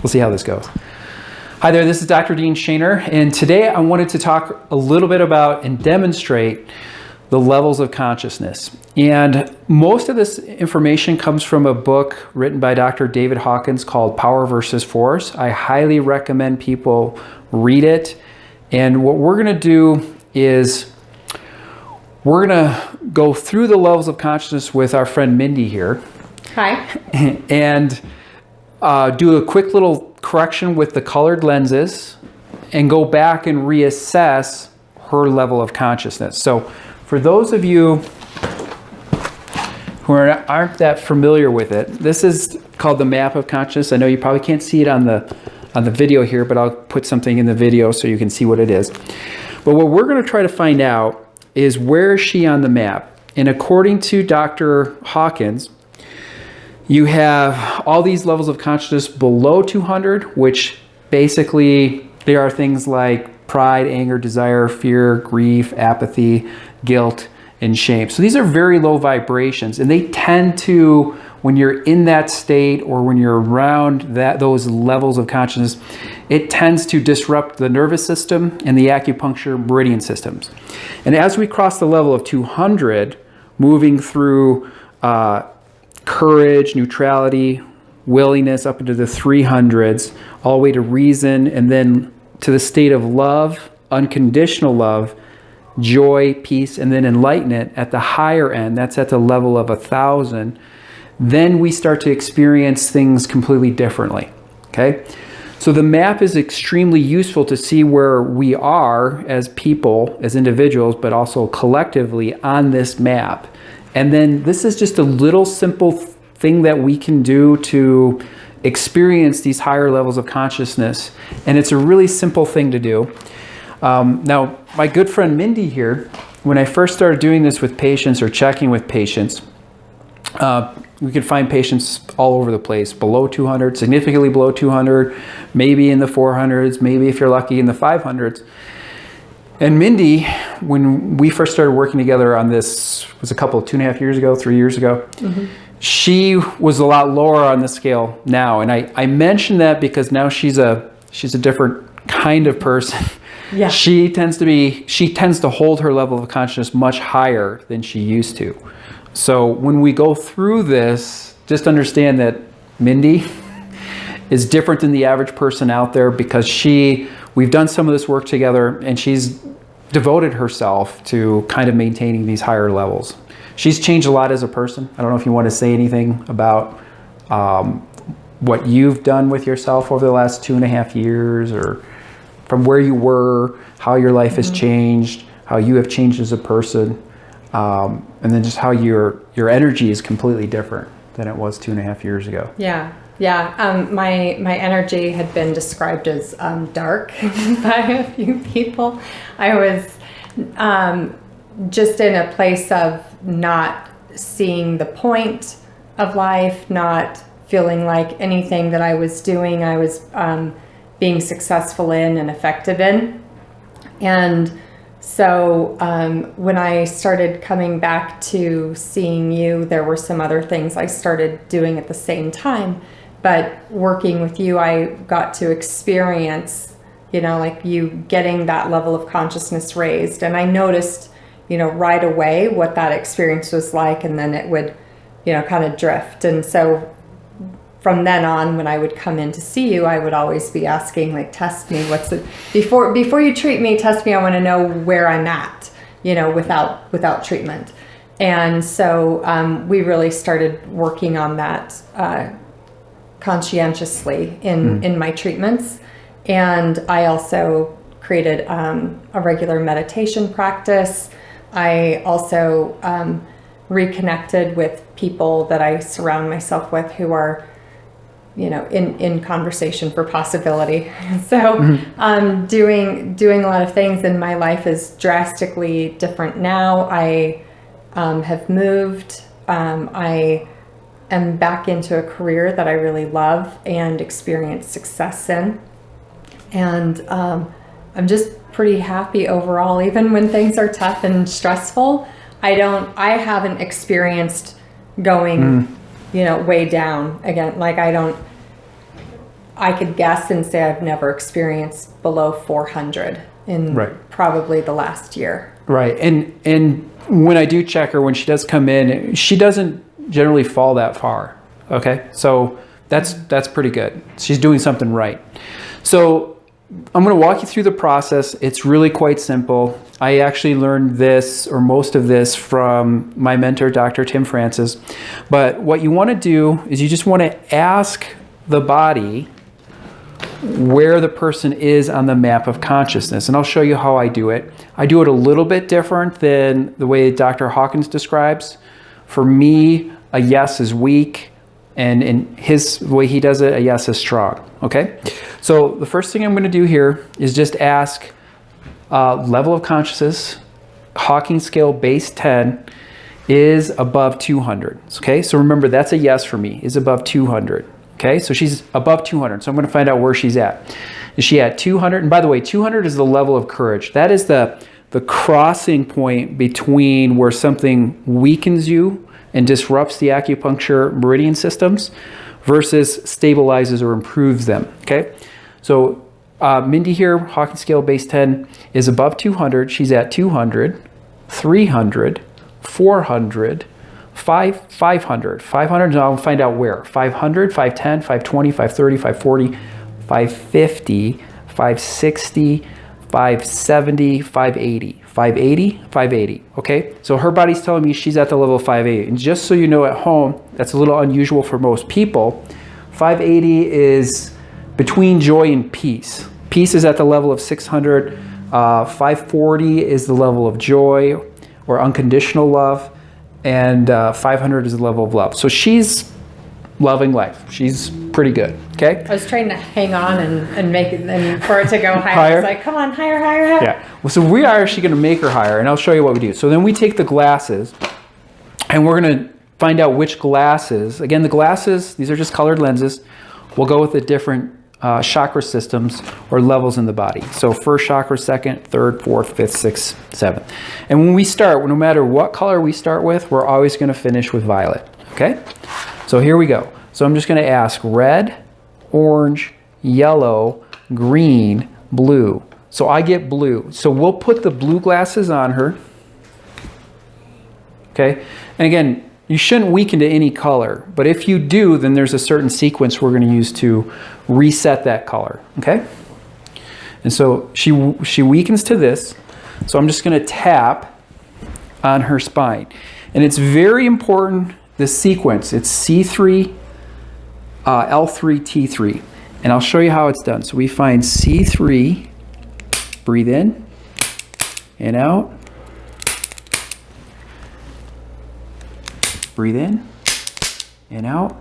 we'll see how this goes. Hi there, this is Dr. Dean Schaner, and today I wanted to talk a little bit about and demonstrate the levels of consciousness. And most of this information comes from a book written by Dr. David Hawkins called Power versus Force. I highly recommend people read it. And what we're going to do is we're going to go through the levels of consciousness with our friend Mindy here. Hi. And do a quick little correction with the colored lenses and go back and reassess her level of consciousness. So for those of you who aren't that familiar with it, this is called the map of consciousness. I know you probably can't see it on the video here, but I'll put something in the video so you can see what it is. But what we're going to try to find out is, where is she on the map? And according to Dr. Hawkins, you have all these levels of consciousness below 200, which basically there are things like pride, anger, desire, fear, grief, apathy, guilt, and shame. So these are very low vibrations, and they tend to, when you're in that state or when you're around those levels of consciousness, it tends to disrupt the nervous system and the acupuncture meridian systems. And as we cross the level of 200, moving through courage, neutrality, willingness up into the 300s, all the way to reason, and then to the state of love, unconditional love, joy, peace, and then enlightenment at the higher end. That's at the level of 1,000. Then we start to experience things completely differently. Okay? So the map is extremely useful to see where we are as people, as individuals, but also collectively on this map. And then this is just a little simple thing that we can do to experience these higher levels of consciousness. And it's a really simple thing to do. Now, my good friend Mindy here, when I first started doing this with patients or checking with patients, we could find patients all over the place, below 200, significantly below 200, maybe in the 400s, maybe if you're lucky in the 500s. And Mindy, when we first started working together on this, was a couple of 2.5 years ago, 3 years ago, she was a lot lower on the scale now. And I mention that because now she's a different kind of person. Yeah. She tends to hold her level of consciousness much higher than she used to. So when we go through this, just understand that Mindy is different than the average person out there, because we've done some of this work together, and she's devoted herself to kind of maintaining these higher levels. She's changed a lot as a person. I don't know if you want to say anything about what you've done with yourself over the last 2.5 years, or from where you were, how your life has changed, how you have changed as a person, and then just how your energy is completely different than it was 2.5 years ago. Yeah. My energy had been described as dark by a few people. I was just in a place of not seeing the point of life, not feeling like anything that I was doing I was being successful in and effective in. And so when I started coming back to seeing you, there were some other things I started doing at the same time. But working with you, I got to experience, like you getting that level of consciousness raised. And I noticed, right away what that experience was like, and then it would, kind of drift. And so from then on, when I would come in to see you, I would always be asking, like, test me, before you treat me, test me, I want to know where I'm at, without treatment. And so we really started working on that conscientiously in my treatments. And I also created a regular meditation practice. I also reconnected with people that I surround myself with who are, in conversation for possibility. So doing a lot of things, and my life is drastically different now. I have moved. I am back into a career that I really love and experience success in. And I'm just pretty happy overall, even when things are tough and stressful. I haven't experienced going, way down again. Like I could guess and say I've never experienced below 400 in probably the last year. Right. And when I do check her, when she does come in, she doesn't generally fall that far. Okay. So that's pretty good. She's doing something right. So I'm going to walk you through the process. It's really quite simple. I actually learned this, or most of this, from my mentor, Dr. Tim Francis. But what you want to do is you just want to ask the body where the person is on the map of consciousness. And I'll show you how I do it. I do it a little bit different than the way Dr. Hawkins describes. For me, a yes is weak, and in his the way he does it, a yes is strong. Okay? So the first thing I'm going to do here is just ask level of consciousness, Hawkins Scale base 10 is above 200. Okay? So remember, that's a yes for me, is above 200. Okay, so she's above 200. So I'm going to find out where she's at. Is she at 200? And by the way, 200 is the level of courage. That is the crossing point between where something weakens you and disrupts the acupuncture meridian systems versus stabilizes or improves them. Okay, so Mindy here, Hawkins Scale base 10 is above 200. She's at 200, 300, 400, 500, and I'll find out where. 500, 510, 520, 530, 540, 550, 560, 570, 580. 580, 580. Okay, so her body's telling me she's at the level of 580. And just so you know at home, that's a little unusual for most people. 580 is between joy and peace. Peace is at the level of 600. 540 is the level of joy or unconditional love. And 500 is the level of love. So she's loving life. She's pretty good. Okay. I was trying to hang on and make it, and for it to go higher. Higher? I was like, come on, higher, higher, higher. Yeah. Well, so we are actually going to make her higher, and I'll show you what we do. So then we take the glasses, and we're going to find out which glasses. Again, the glasses, these are just colored lenses. We'll go with the different chakra systems or levels in the body. So first chakra, second, third, fourth, fifth, sixth, seventh. And when we start, no matter what color we start with, we're always going to finish with violet. Okay? So here we go. So I'm just going to ask red, orange, yellow, green, blue. So I get blue. So we'll put the blue glasses on her. Okay? And again, you shouldn't weaken to any color, but if you do, then there's a certain sequence we're going to use to reset that color, okay? And so she weakens to this, so I'm just going to tap on her spine. And it's very important, the sequence. It's C3, L3, T3. And I'll show you how it's done. So we find C3, breathe in and out. Breathe in and out,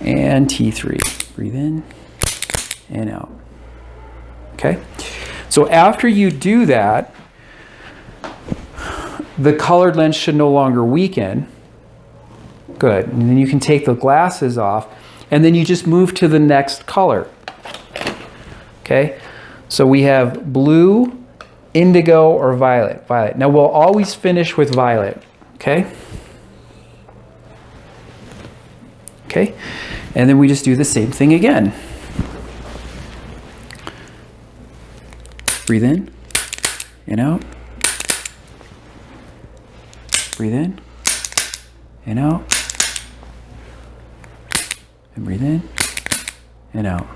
and T3. Breathe in and out. Okay? So after you do that, the colored lens should no longer weaken. Good. And then you can take the glasses off, and then you just move to the next color. Okay? So we have blue, indigo, or violet. Violet. Now we'll always finish with violet. Okay? Okay? And then we just do the same thing again. Breathe in and out. Breathe in and out. And breathe in and out.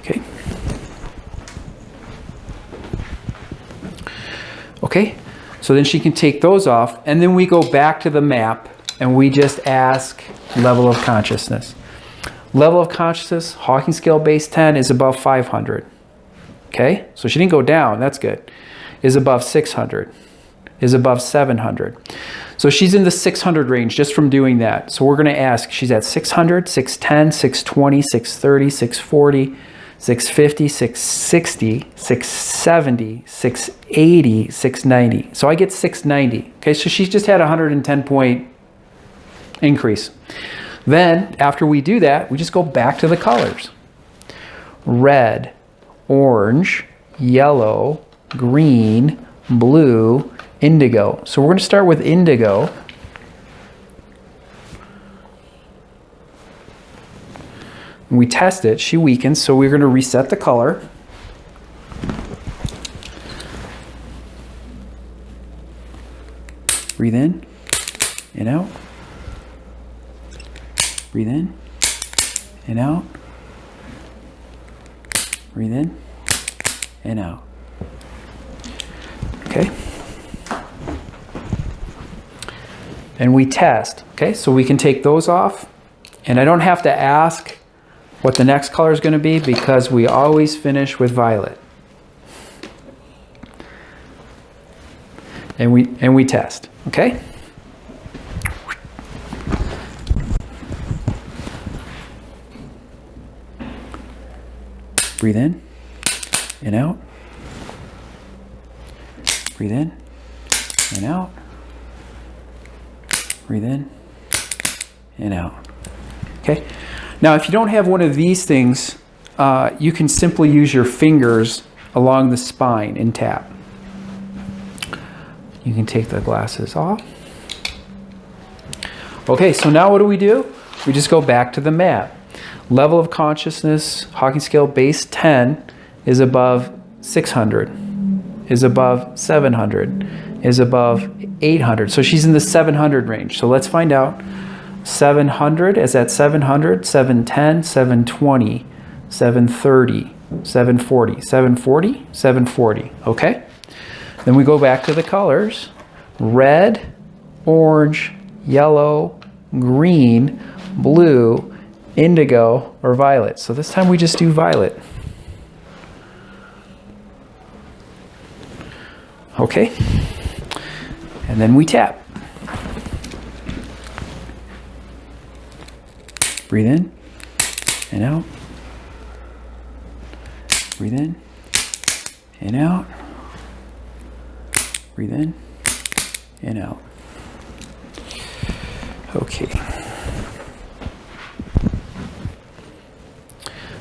Okay? Okay? So then she can take those off, and then we go back to the map, and we just ask level of consciousness. Level of consciousness, Hawkins Scale base 10 is above 500. Okay? So she didn't go down, that's good. Is above 600. Is above 700. So she's in the 600 range just from doing that. So we're going to ask, she's at 600, 610, 620, 630, 640, 650, 660, 670, 680, 690. So I get 690. Okay, so she's just had a 110 point increase. Then after we do that, we just go back to the colors. Red, orange, yellow, green, blue, indigo. So we're going to start with indigo. and we test it, she weakens, so we're going to reset the color. Breathe in and out. Breathe in and out. Breathe in and out. Okay. And we test. Okay, so we can take those off. And I don't have to ask what the next color is going to be because we always finish with violet. And we test. Okay? Breathe in and out. Breathe in and out. Breathe in and out. Okay? Now, if you don't have one of these things, you can simply use your fingers along the spine and tap. You can take the glasses off. Okay, so now what do? We just go back to the map. Level of consciousness, Hawkins Scale base 10 is above 600, is above 700, is above 800. So she's in the 700 range. So let's find out. 700 is at 700, 710, 720, 730, 740, 740, 740. Okay? Then we go back to the colors. Red, orange, yellow, green, blue, indigo, or violet. So this time we just do violet. Okay? And then we tap. Breathe in and out. Breathe in and out. Breathe in and out. Okay.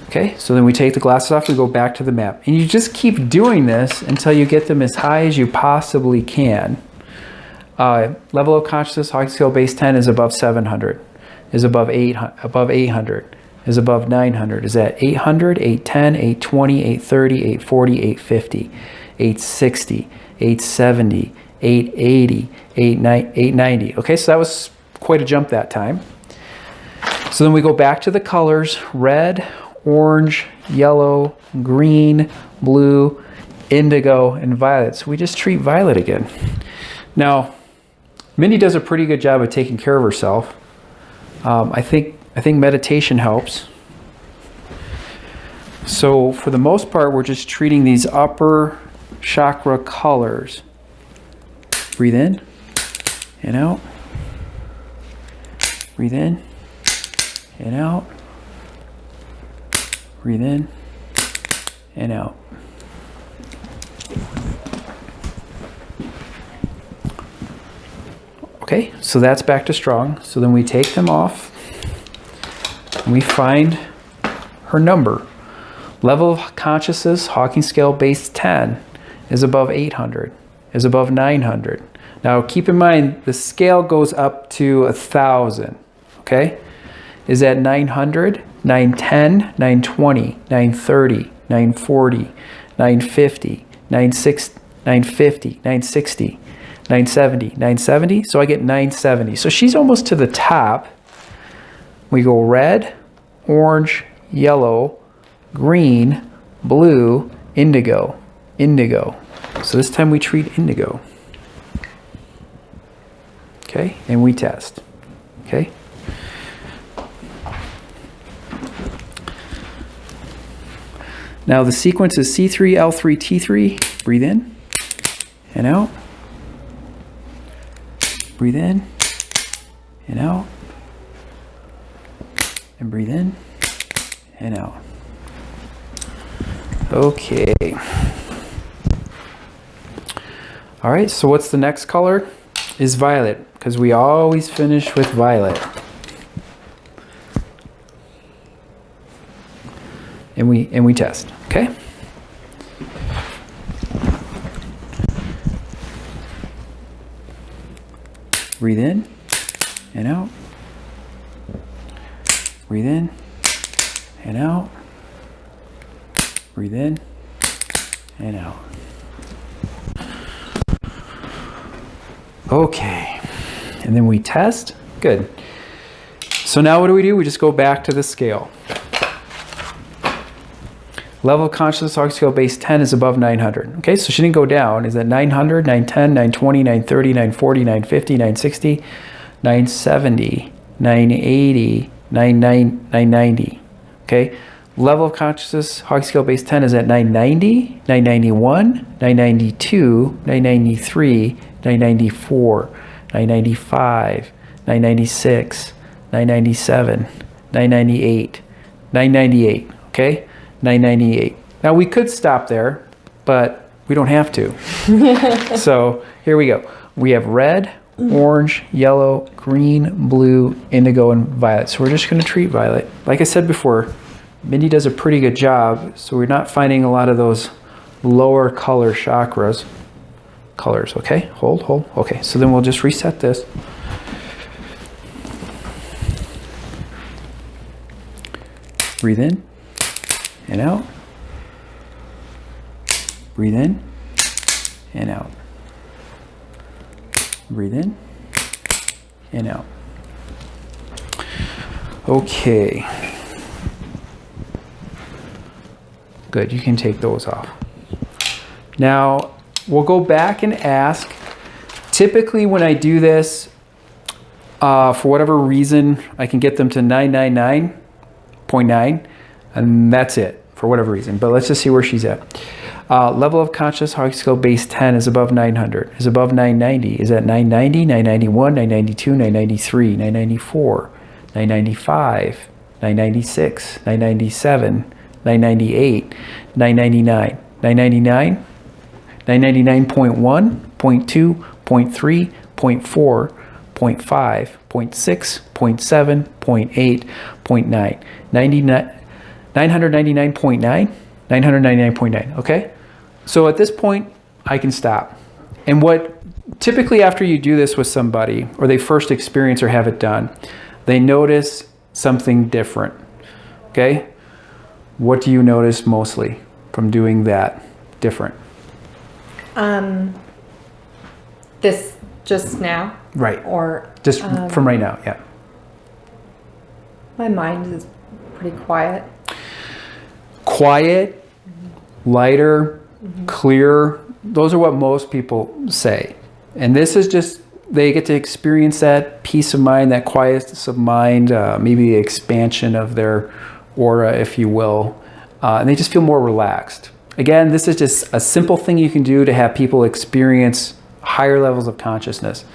Okay, so then we take the glasses off, we go back to the map. And you just keep doing this until you get them as high as you possibly can. Level of consciousness, Hawkins Scale base 10 is above 700, is above 800, is above 900, is at 800, 810, 820, 830, 840, 850, 860, 870, 880, 890. Okay, so that was quite a jump that time. So then we go back to the colors, red, orange, yellow, green, blue, indigo, and violet. So we just treat violet again. Now, Mindy does a pretty good job of taking care of herself. I think meditation helps. So for the most part, we're just treating these upper chakra colors. Breathe in and out. Breathe in and out. Breathe in and out. Okay, so that's back to strong. So then we take them off and we find her number. Level of consciousness, Hawkins Scale base 10 is above 800, is above 900. Now keep in mind, the scale goes up to 1,000, okay? Is at 900, 910, 920, 930, 940, 950, 950, 960, 970, 970. So I get 970. So she's almost to the top. We go red, orange, yellow, green, blue, indigo, indigo. So this time we treat indigo. Okay, and we test. Okay. Now the sequence is C3, L3, T3. Breathe in and out. Breathe in and out. And breathe in and out. Okay. All right, so what's the next color? Is violet, because we always finish with violet. And we test, okay? Breathe in and out. Breathe in and out. Breathe in and out. Okay, and then we test. Good. So now what do? We just go back to the scale. Level of consciousness, Hawkins scale base 10 is above 900. Okay, so she didn't go down. Is at 900, 910, 920, 930, 940, 950, 960, 970, 980, 990. Okay, level of consciousness, Hawkins scale base 10 is at 990, 991, 992, 993, 994, 995, 996, 997, 998, 998. Okay. 998. Now we could stop there, but we don't have to. So here we go. We have red, orange, yellow, green, blue, indigo, and violet. So we're just going to treat violet. Like I said before, Mindy does a pretty good job. So we're not finding a lot of those lower color chakras. Colors, okay? Hold. Okay, so then we'll just reset this. Breathe in and out. Breathe in and out. Breathe in and out. Okay. Good, you can take those off. Now, we'll go back and ask. Typically when I do this, for whatever reason, I can get them to 999.9. And that's it, for whatever reason. But let's just see where she's at. Level of consciousness, Hawkins scale base 10 is above 900, is above 990, is at 990, 991, 992, 993, 994, 995, 996, 997, 998, 999, 999, 999.1, 0.2, 0.3, 0.4, 0.5, 0.6, 0.7, 0.8, 0.9, 999.9, 999.9, okay? So at this point, I can stop. And what typically after you do this with somebody, or they first experience or have it done, they notice something different, okay? What do you notice mostly from doing that different? This just now? Right. Or just from right now, yeah. My mind is pretty quiet. Quiet, lighter, clear. Those are what most people say. And this is just, they get to experience that peace of mind, that quietness of mind, maybe the expansion of their aura, if you will. And they just feel more relaxed. Again, this is just a simple thing you can do to have people experience higher levels of consciousness.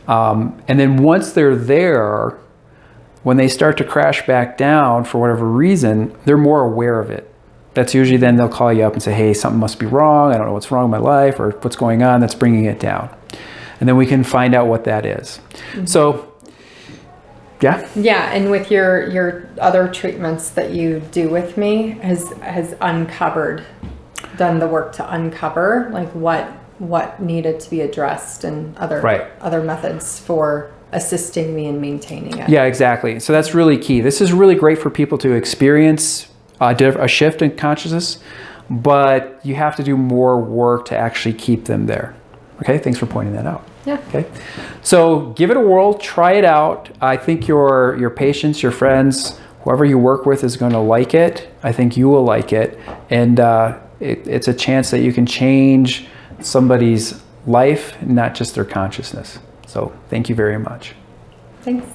And then once they're there, when they start to crash back down for whatever reason, they're more aware of it. That's usually then they'll call you up and say, hey, something must be wrong. I don't know what's wrong in my life or what's going on that's bringing it down. And then we can find out what that is. Mm-hmm. So, yeah. Yeah, and with your other treatments that you do with me has done the work to uncover like what needed to be addressed and other methods for assisting me in maintaining it. Yeah, exactly. So that's really key. This is really great for people to experience a shift in consciousness, but you have to do more work to actually keep them there. Okay, thanks for pointing that out. Yeah. Okay, so give it a whirl, try it out. I think your patients, your friends, whoever you work with is going to like it. I think you will like it, and it's a chance that you can change somebody's life, not just their consciousness. So thank you very much. Thanks.